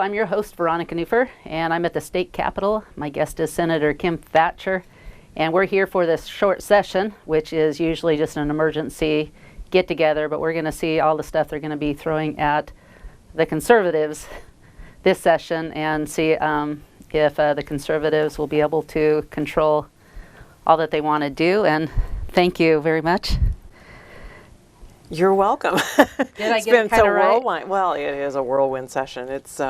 I'm your host, Veronica Newfer, and I'm at the state capitol. My guest is Senator Kim Thatcher, and we're here for this short session, which is usually just an emergency get-together, but we're going to see all the stuff they're going to be throwing at the conservatives this session and see if the conservatives will be able to control all that they want to do. And thank you very much. You're welcome. Did I get it kind of right? Whirlwind. Well, it is a whirlwind session. It's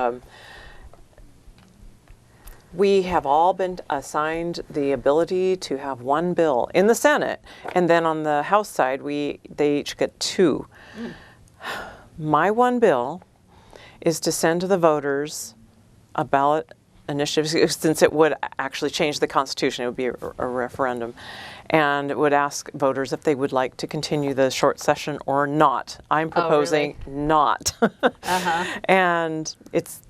we have all been assigned the ability to have one bill in the Senate, and then on the House side, they each get two. My one bill is to send to the voters a ballot initiative, since it would actually change the Constitution. It would be a referendum, and it would ask voters if they would like to continue the short session or not. I'm proposing not. And it's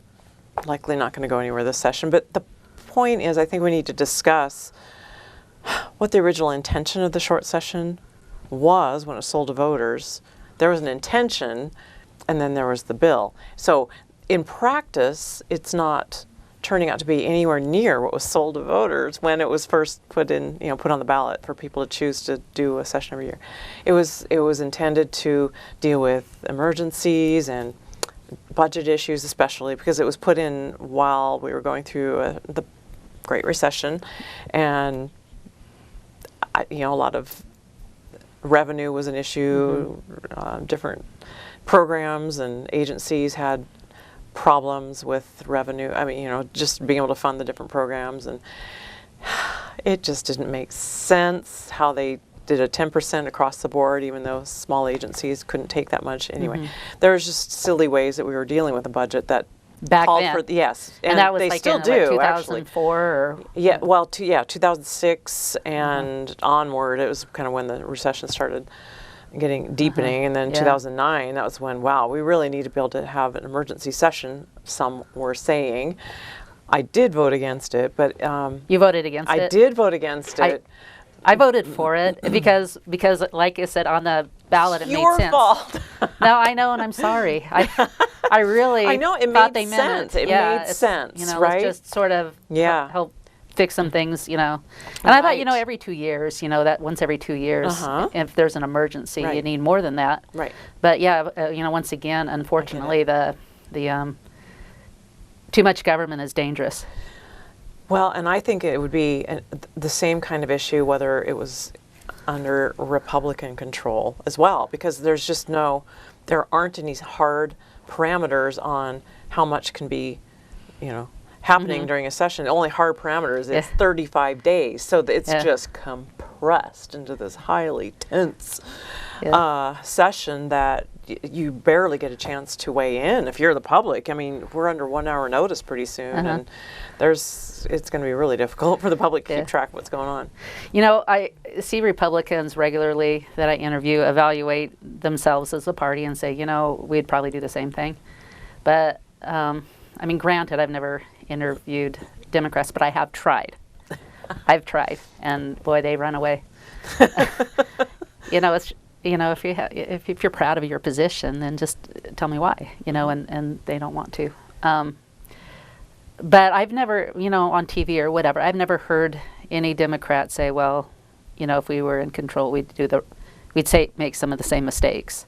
likely not going to go anywhere this session, but the point is, I think we need to discuss what the original intention of the short session was when it was sold to voters. There was an intention, and then there was the bill. So in practice, it's not turning out to be anywhere near what was sold to voters when it was first put on the ballot for people to choose to do a session every year. It was intended to deal with emergencies and budget issues, especially because it was put in while we were going through the Great Recession, and a lot of revenue was an issue. Different programs and agencies had problems with revenue. I mean, just being able to fund the different programs, and it just didn't make sense how they did a 10% across the board, even though small agencies couldn't take that much anyway. There was just silly ways that we were dealing with a budget that back called then. for yes, and that was they like still in, do 2004 or 2006 and onward. It was kind of when the recession started getting deepening, and then 2009, that was when, wow, we really need to be able to have an emergency session, some were saying. I did vote against it, but you voted against it? I did vote against it. I voted for it because like I said, on the ballot, it made sense. Your fault. No, I know, and I'm sorry. I really I know, it thought made they meant sense. it. It made sense, right? Let's just sort of help fix some things, And I thought, every 2 years, that once every 2 years, if there's an emergency, you need more than that. Right. But once again, unfortunately, the too much government is dangerous. Well, and I think it would be the same kind of issue whether it was under Republican control as well, because there aren't any hard parameters on how much can be, happening during a session. The only hard parameters is 35 days, so it's just compressed into this highly tense session that you barely get a chance to weigh in if you're the public. I mean, we're under 1 hour notice pretty soon, and it's going to be really difficult for the public to keep track of what's going on. I see Republicans regularly that I interview evaluate themselves as a party and say, we'd probably do the same thing. But, granted, I've never interviewed Democrats, but I have tried. I've tried, and boy, they run away. It's if you're proud of your position, then just tell me why, and they don't want to. But I've never, on TV or whatever, I've never heard any Democrat say, well, if we were in control, we'd make some of the same mistakes.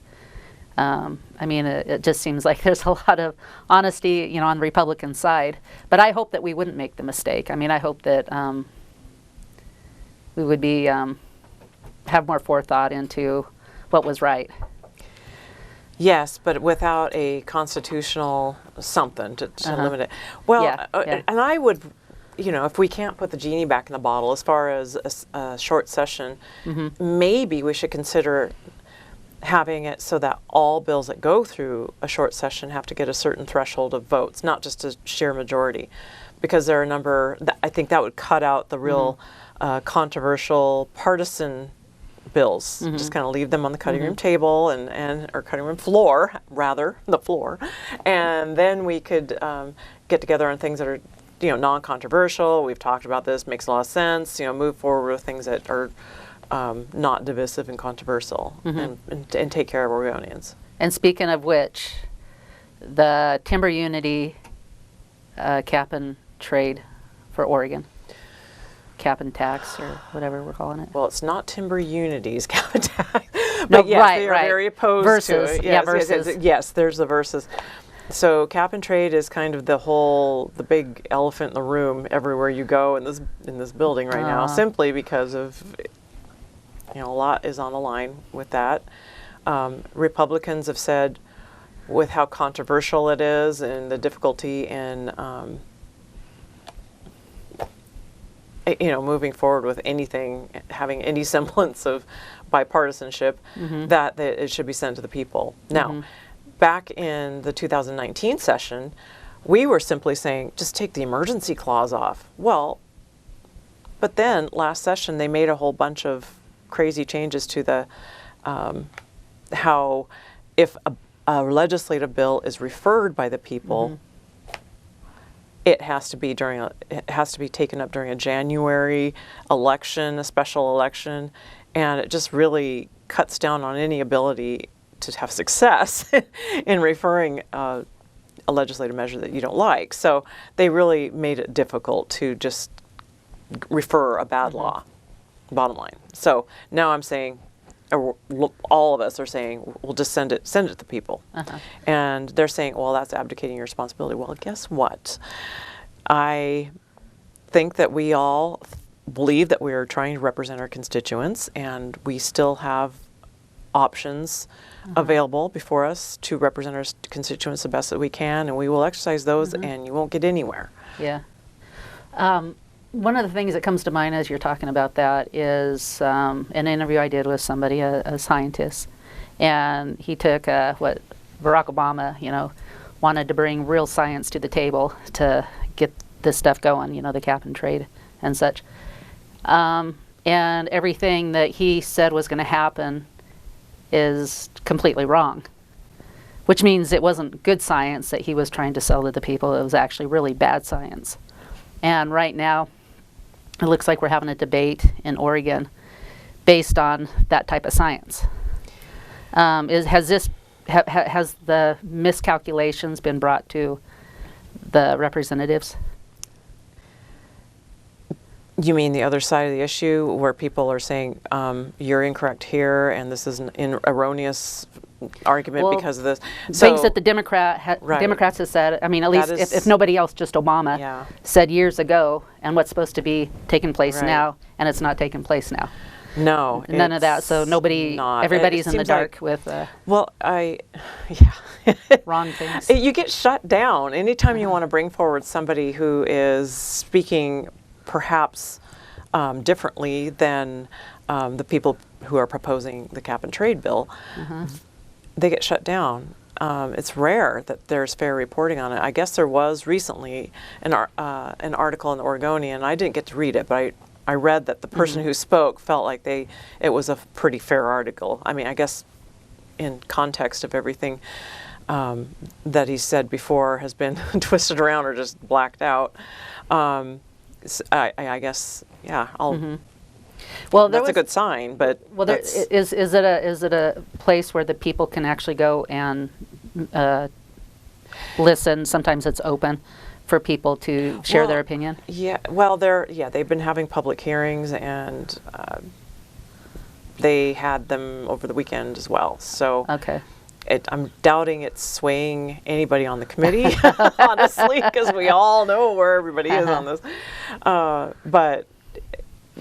It just seems like there's a lot of honesty, on the Republican side. But I hope that we wouldn't make the mistake. I hope that we would be have more forethought into what was right. Yes, but without a constitutional something to limit it. Well, and I would, if we can't put the genie back in the bottle as far as a short session, maybe we should consider having it so that all bills that go through a short session have to get a certain threshold of votes, not just a sheer majority, because there are a number, I think that would cut out the real controversial partisan bills. Just kind of leave them on the cutting room table or cutting room floor, rather, the floor. And then we could get together on things that are, non-controversial. We've talked about this, makes a lot of sense, move forward with things that are not divisive and controversial, and take care of Oregonians. And speaking of which, the timber unity cap and trade for Oregon? Cap and tax, or whatever we're calling it. Well, it's not timber unity's cap and tax. No, But yes, right, they are right. very opposed Versus, to it. yeah, Yes, versus. yes, there's the versus. So cap and trade is kind of the big elephant in the room everywhere you go in this building right now, simply because of, a lot is on the line with that. Republicans have said, with how controversial it is and the difficulty in moving forward with anything, having any semblance of bipartisanship, that it should be sent to the people. Now, back in the 2019 session, we were simply saying, just take the emergency clause off. Well, but then last session, they made a whole bunch of crazy changes to the how if a legislative bill is referred by the people, it has to be taken up during a January election, a special election, and it just really cuts down on any ability to have success in referring a legislative measure that you don't like. So they really made it difficult to just refer a bad law, bottom line. So now I'm saying, all of us are saying, we'll just send it to the people. And they're saying, well, that's abdicating your responsibility. Well, guess what? I think that we all believe that we are trying to represent our constituents, and we still have options available before us to represent our constituents the best that we can, and we will exercise those, and you won't get anywhere. Yeah. One of the things that comes to mind as you're talking about that is an interview I did with somebody, a scientist, and he took what Barack Obama, wanted to bring real science to the table to get this stuff going, the cap and trade and such. And everything that he said was going to happen is completely wrong, which means it wasn't good science that he was trying to sell to the people. It was actually really bad science. And right now, it looks like we're having a debate in Oregon based on that type of science. Has the miscalculations been brought to the representatives? You mean the other side of the issue, where people are saying you're incorrect here, and this is an erroneous argument because of this? Things that the Democrats have said. I mean, at least if nobody else, just Obama said years ago, and what's supposed to be taking place now, and it's not taking place now. No, none of that. So everybody's in the dark with. Wrong things. You get shut down anytime you want to bring forward somebody who is speaking perhaps differently than the people who are proposing the cap and trade bill. They get shut down. It's rare that there's fair reporting on it. I guess there was recently an article in the Oregonian. I didn't get to read it, but I read that the person who spoke felt like it was a pretty fair article. I mean, I guess in context of everything that he said before has been twisted around or just blacked out. I guess, well, that's a good sign, but is it a place where the people can actually go and listen? Sometimes it's open for people to share their opinion. Yeah, well, they've been having public hearings, and they had them over the weekend as well. So I'm doubting it's swaying anybody on the committee, honestly, because we all know where everybody is on this. But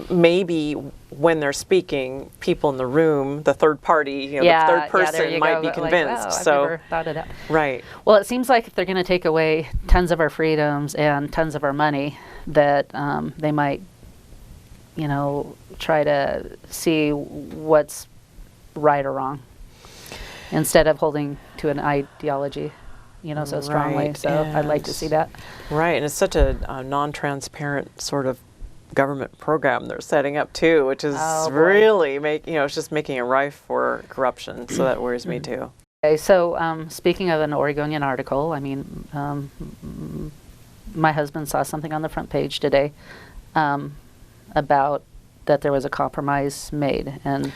maybe when they're speaking, people in the room, the third party, the third person might be convinced. Like, wow, I've never thought of that. Right. Well, it seems like if they're going to take away tons of our freedoms and tons of our money, that they might, try to see what's right or wrong, instead of holding to an ideology, so strongly. Right. So I'd like to see that. Right, and it's such a non-transparent sort of government program they're setting up too, which is really it's just making it rife for corruption. So that worries me too. Okay, so speaking of an Oregonian article, I mean, my husband saw something on the front page today about that there was a compromise made, and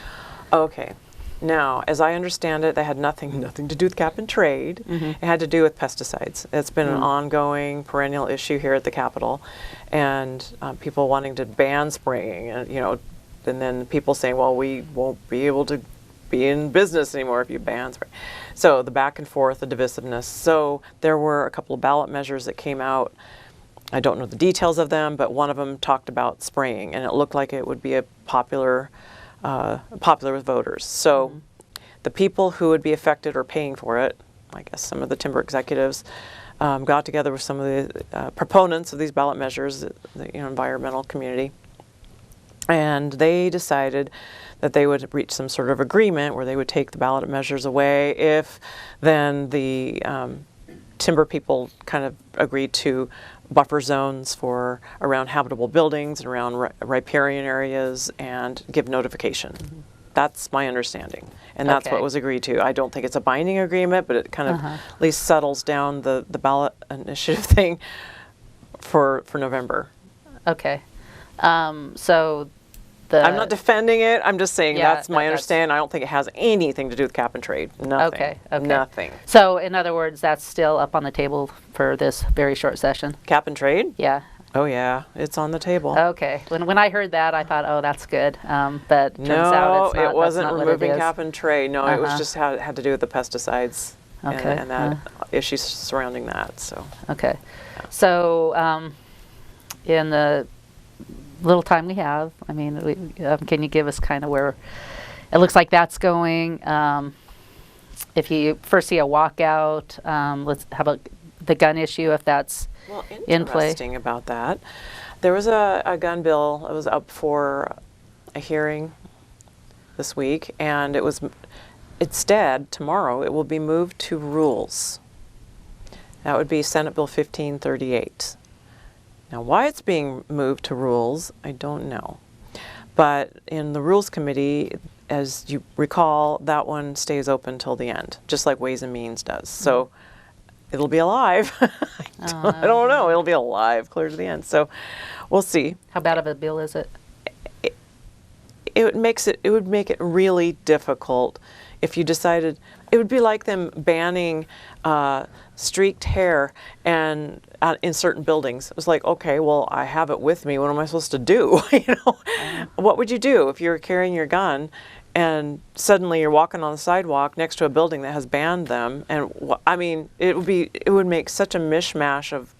Okay. Now, as I understand it, that had nothing to do with cap and trade. It had to do with pesticides. It's been an ongoing, perennial issue here at the Capitol, and people wanting to ban spraying, and and then people saying, well, we won't be able to be in business anymore if you ban spray. So the back and forth, the divisiveness. So there were a couple of ballot measures that came out. I don't know the details of them, but one of them talked about spraying, and it looked like it would be a popular with voters. So the people who would be affected or paying for it, I guess some of the timber executives, got together with some of the proponents of these ballot measures, the environmental community, and they decided that they would reach some sort of agreement where they would take the ballot measures away if then the timber people kind of agreed to buffer zones for around habitable buildings and around riparian areas and give notification. That's my understanding, and that's what was agreed to. I don't think it's a binding agreement, but it kind of at least settles down the ballot initiative thing for November. Okay. So I'm not defending it. I'm just saying that's my understanding. I don't think it has anything to do with cap and trade. Nothing. Okay. Nothing. So in other words, that's still up on the table for this very short session? Cap and trade? Yeah. Oh yeah, it's on the table. Okay. When I heard that, I thought, oh, that's good. But turns out it's not. It wasn't that's not removing what it is. cap and trade. No, it was just had to do with the pesticides and that issues surrounding that. So. Okay. So in the little time we have, I mean, can you give us kind of where it looks like that's going? If you first see a walkout, how about the gun issue, if that's in play? Interesting about that. There was a gun bill that was up for a hearing this week, and instead, tomorrow, it will be moved to rules. That would be Senate Bill 1538. Now, why it's being moved to rules, I don't know. But in the Rules Committee, as you recall, that one stays open till the end, just like Ways and Means does. So it'll be alive. I don't know. It'll be alive clear to the end. So we'll see. How bad of a bill is it? It would make it really difficult if you decided. It would be like them banning streaked hair and in certain buildings. It was like, okay, well, I have it with me. What am I supposed to do? What would you do if you were carrying your gun and suddenly you're walking on the sidewalk next to a building that has banned them? And I mean, it would make such a mishmash of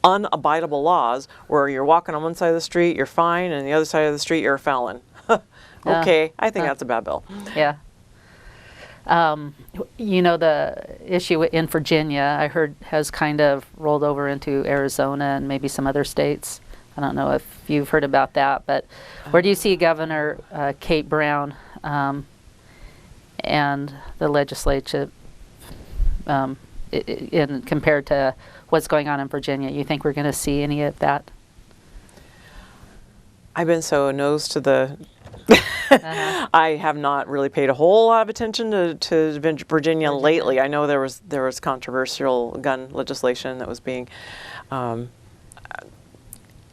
unabidable laws where you're walking on one side of the street, you're fine, and the other side of the street, you're a felon. Okay, I think that's a bad bill. Yeah. The issue in Virginia, I heard, has kind of rolled over into Arizona and maybe some other states. I don't know if you've heard about that, but where do you see Governor Kate Brown and the legislature compared to what's going on in Virginia? You think we're going to see any of that? I've been so nose to the I have not really paid a whole lot of attention to Virginia lately. I know there was controversial gun legislation that was being, and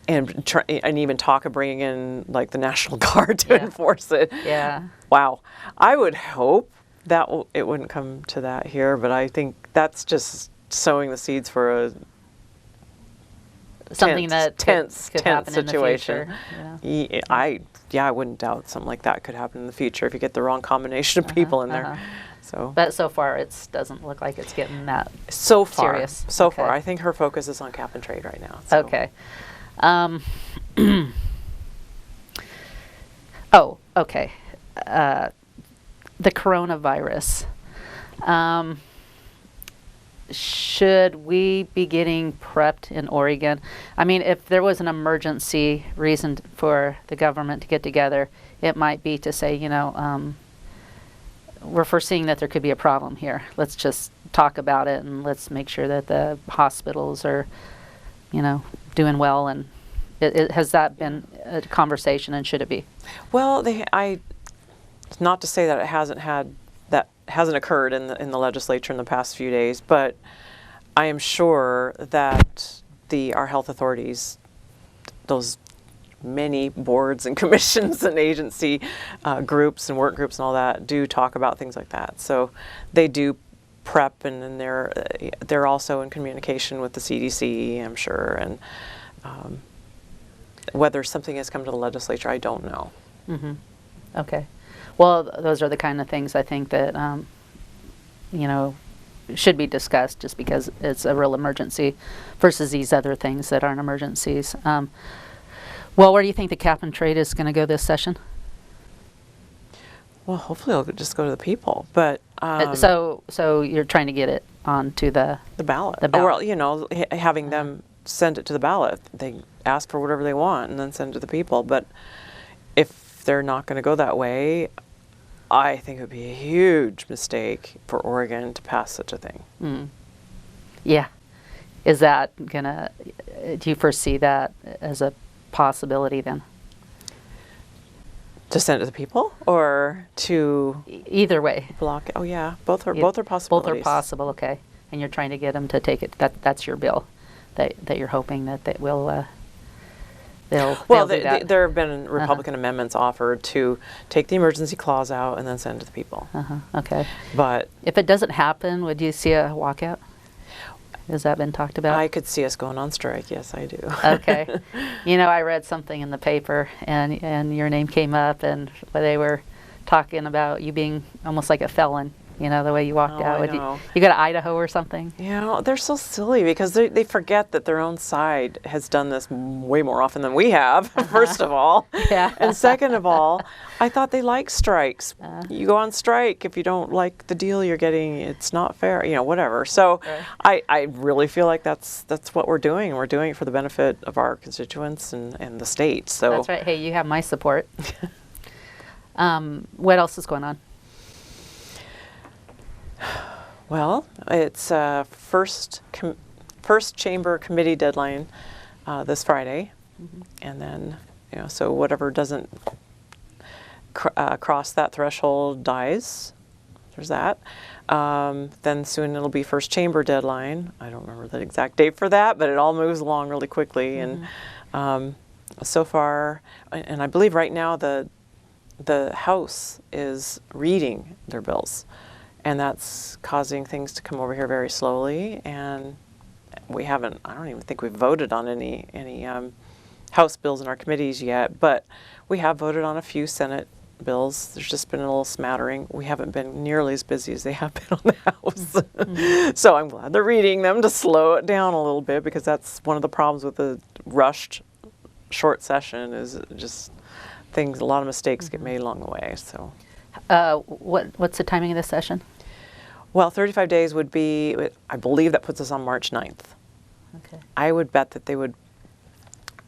even talk of bringing in like the National Guard to enforce it. Yeah. Wow. I would hope that it wouldn't come to that here, but I think that's just sowing the seeds for a something that tense happen situation. In the future, I wouldn't doubt something like that could happen in the future if you get the wrong combination of people in there. So, but so far it doesn't look like it's getting that serious. So far, I think her focus is on cap and trade right now. So. Okay. Okay. The coronavirus. Should we be getting prepped in Oregon? I mean, if there was an emergency reason for the government to get together, it might be to say, we're foreseeing that there could be a problem here. Let's just talk about it and let's make sure that the hospitals are, doing well. And has that been a conversation, and should it be? Well, not to say that it hasn't occurred in the legislature in the past few days, but I am sure that our health authorities, those many boards and commissions and agency groups and work groups and all that do talk about things like that. So they do prep, and then they're also in communication with the CDC, I'm sure, and whether something has come to the legislature, I don't know. Mm-hmm. Okay. Well, those are the kind of things I think that, should be discussed, just because it's a real emergency versus these other things that aren't emergencies. Well, where do you think the cap and trade is going to go this session? Well, hopefully it'll just go to the people, but... so you're trying to get it onto the ballot. The ballot. Or, having them send it to the ballot. They ask for whatever they want and then send it to the people. But if they're not going to go that way, I think it would be a huge mistake for Oregon to pass such a thing. Mm. Yeah. Is that going to... Do you foresee that as a possibility then? To send it to the people, or to either way? Block it? Oh yeah, both are possibilities. Both are possible. Okay, and you're trying to get them to take it. That's your bill, that you're hoping that will. There have been Republican amendments offered to take the emergency clause out and then send it to the people. Okay. But if it doesn't happen, would you see a walkout? Has that been talked about? I could see us going on strike. Yes, I do. Okay. I read something in the paper, and your name came up, and they were talking about you being almost like a felon. The way you walked out. I know. You go to Idaho or something? They're so silly because they forget that their own side has done this way more often than we have, first of all. Yeah. And second of all, I thought they liked strikes. You go on strike if you don't like the deal you're getting, it's not fair, whatever. So I really feel like that's what we're doing. We're doing it for the benefit of our constituents and the state. So that's right. Hey, you have my support. What else is going on? Well, it's first chamber committee deadline this Friday, and then so whatever doesn't cross that threshold dies. There's that. Then soon it'll be first chamber deadline. I don't remember the exact date for that, but it all moves along really quickly. And so far, and I believe right now the House is reading their bills. And that's causing things to come over here very slowly. And I don't even think we've voted on any House bills in our committees yet, but we have voted on a few Senate bills. There's just been a little smattering. We haven't been nearly as busy as they have been on the House. So I'm glad they're reading them to slow it down a little bit, because that's one of the problems with the rushed short session is just a lot of mistakes get made along the way. So. What's the timing of this session? Well, 35 days would be, I believe that puts us on March 9th. Okay. I would bet that they would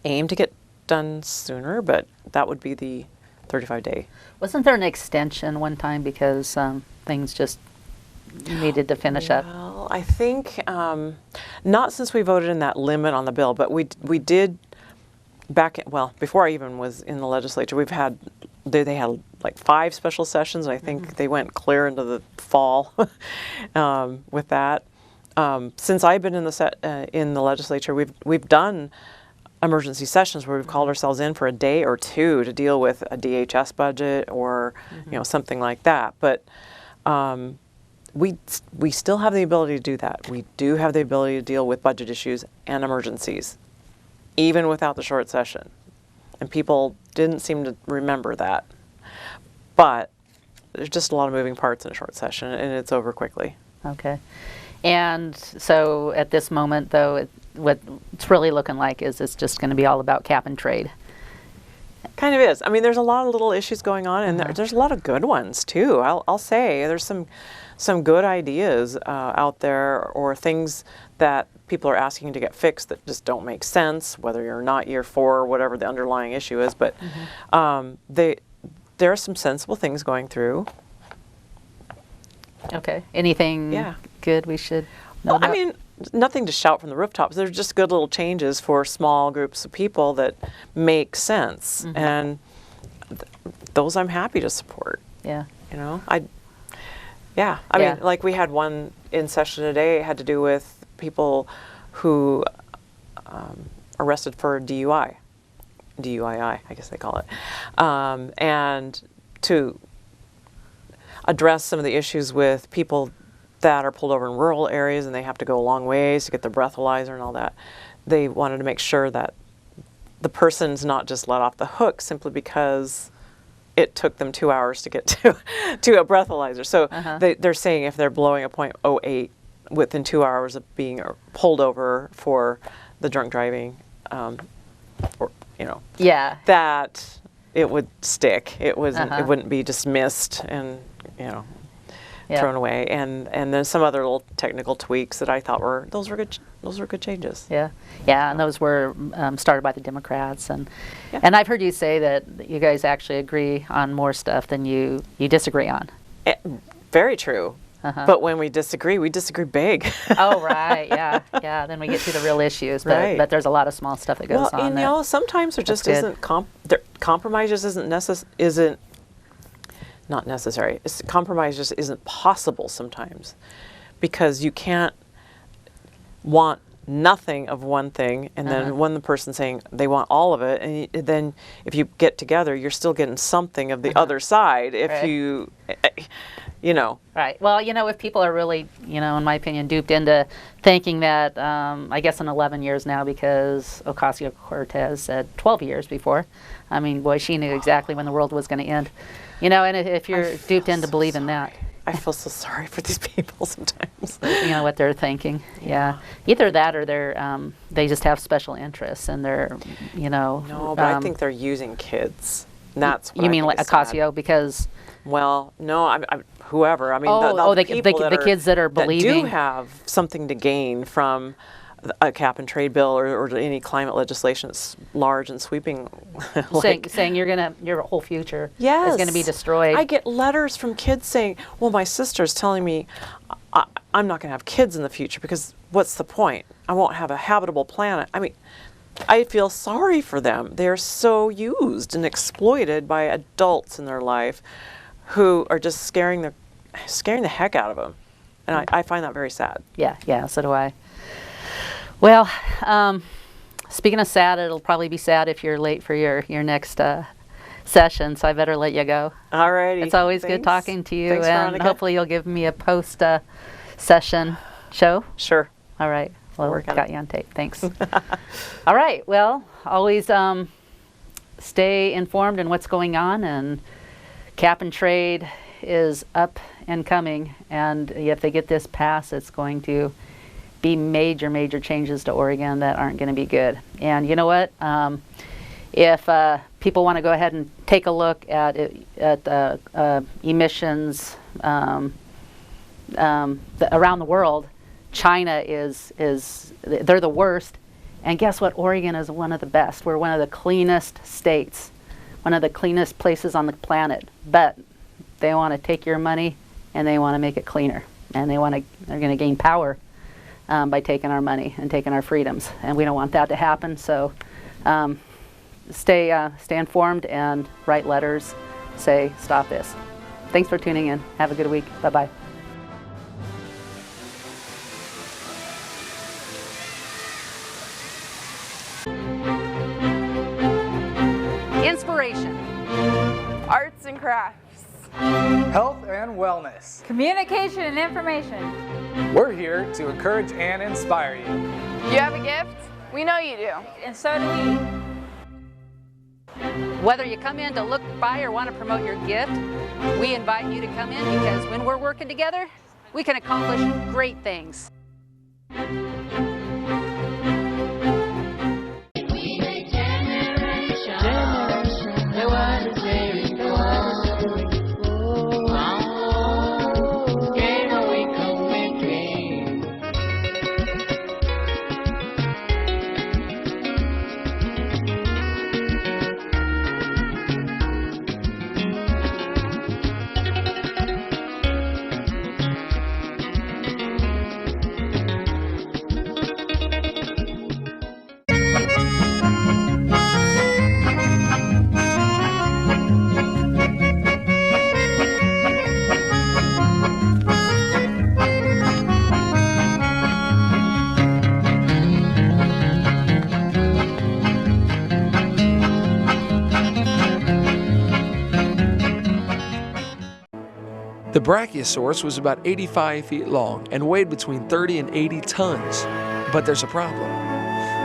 aim to get done sooner, but that would be the 35-day. Wasn't there an extension one time because things just needed to finish up? Well, I think, not since we voted in that limit on the bill, but we did before I even was in the legislature, they had like 5 special sessions, and I think they went clear into the fall with that. Since I've been in the legislature, we've done emergency sessions where we've called ourselves in for a day or two to deal with a DHS budget or something like that. But we still have the ability to do that. We do have the ability to deal with budget issues and emergencies, even without the short session. And people didn't seem to remember that. But there's just a lot of moving parts in a short session, and it's over quickly. Okay. And so at this moment, though, what it's really looking like is it's just going to be all about cap and trade. Kind of is. I mean, there's a lot of little issues going on, and there's a lot of good ones, too. I'll say there's some good ideas out there, or things that people are asking to get fixed that just don't make sense, whether you're not year 4 or whatever the underlying issue is. But there are some sensible things going through. Okay. Anything good we should know about? I mean, nothing to shout from the rooftops. There's just good little changes for small groups of people that make sense. And those I'm happy to support. Yeah. I mean, like we had one in session today. It had to do with people who arrested for DUI. DUII, I guess they call it, and to address some of the issues with people that are pulled over in rural areas and they have to go a long ways to get their breathalyzer and all that. They wanted to make sure that the person's not just let off the hook simply because it took them 2 hours to get to a breathalyzer. So they're saying if they're blowing a .08 within 2 hours of being pulled over for the drunk driving, or that it would stick. It wasn't. It wouldn't be dismissed and thrown away. And then some other little technical tweaks that I thought were good. Those were good changes. Yeah, and those were started by the Democrats, and I've heard you say that you guys actually agree on more stuff than you disagree on. Very true. But when we disagree big. Oh, right, yeah. Then we get to the real issues, but there's a lot of small stuff that goes on. Well, and sometimes there just isn't compromise just isn't not necessary. Compromise just isn't possible sometimes, because you can't want nothing of one thing and then one person saying they want all of it, and then if you get together, you're still getting something of the other side. If you Right. Well, if people are really, in my opinion, duped into thinking that, I guess in 11 years now, because Ocasio-Cortez said 12 years before. I mean, boy, she knew exactly when the world was going to end. And if you're duped into believing that. I feel so sorry for these people sometimes. What they're thinking. Yeah. Either that or they just have special interests and they're, No, but I think they're using kids. And that's what you mean like Ocasio, because... Well, no, I'm whoever. I mean, the kids that are believing that do have something to gain from a cap and trade bill or any climate legislation that's large and sweeping. saying your whole future is yes, going to be destroyed. I get letters from kids saying, "Well, my sister's telling me I'm not going to have kids in the future because what's the point? I won't have a habitable planet." I mean, I feel sorry for them. They're so used and exploited by adults in their life who are just scaring the heck out of them. And I find that very sad. Yeah, so do I. Well, speaking of sad, it'll probably be sad if you're late for your next session, so I better let you go. All righty. It's always good talking to you, Thanks, and Veronica. hopefully you'll give me a post-session show. Sure. All right. Well, got you on tape. Thanks. All right. Well, always stay informed in what's going on, and cap and trade is up and coming, and if they get this passed, it's going to be major changes to Oregon that aren't going to be good. And you know what? If people want to go ahead and take a look at emissions around the world, China they're the worst, and guess what? Oregon is one of the best. We're one of the cleanest states, one of the cleanest places on the planet. But they want to take your money and they want to make it cleaner, and they're going to gain power by taking our money and taking our freedoms, and we don't want that to happen. So stay informed and write letters, say stop this. Thanks for tuning in. Have a good week. Bye-bye. Inspiration. Arts and crafts. Health and wellness. Communication and information. We're here to encourage and inspire you. You have a gift? We know you do. And so do we. Whether you come in to look by or want to promote your gift, we invite you to come in, because when we're working together, we can accomplish great things. The Brachiosaurus was about 85 feet long and weighed between 30 and 80 tons. But there's a problem.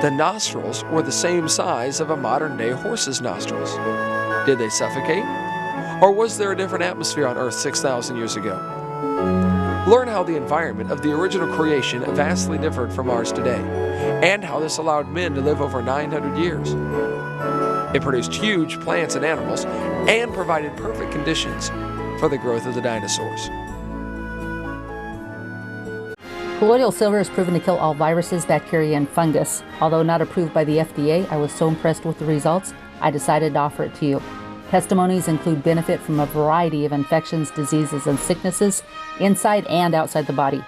The nostrils were the same size of a modern-day horse's nostrils. Did they suffocate? Or was there a different atmosphere on Earth 6,000 years ago? Learn how the environment of the original creation vastly differed from ours today, and how this allowed men to live over 900 years. It produced huge plants and animals, and provided perfect conditions for the growth of the dinosaurs. Colloidal silver is proven to kill all viruses, bacteria, and fungus. Although not approved by the FDA, I was so impressed with the results, I decided to offer it to you. Testimonies include benefit from a variety of infections, diseases, and sicknesses inside and outside the body.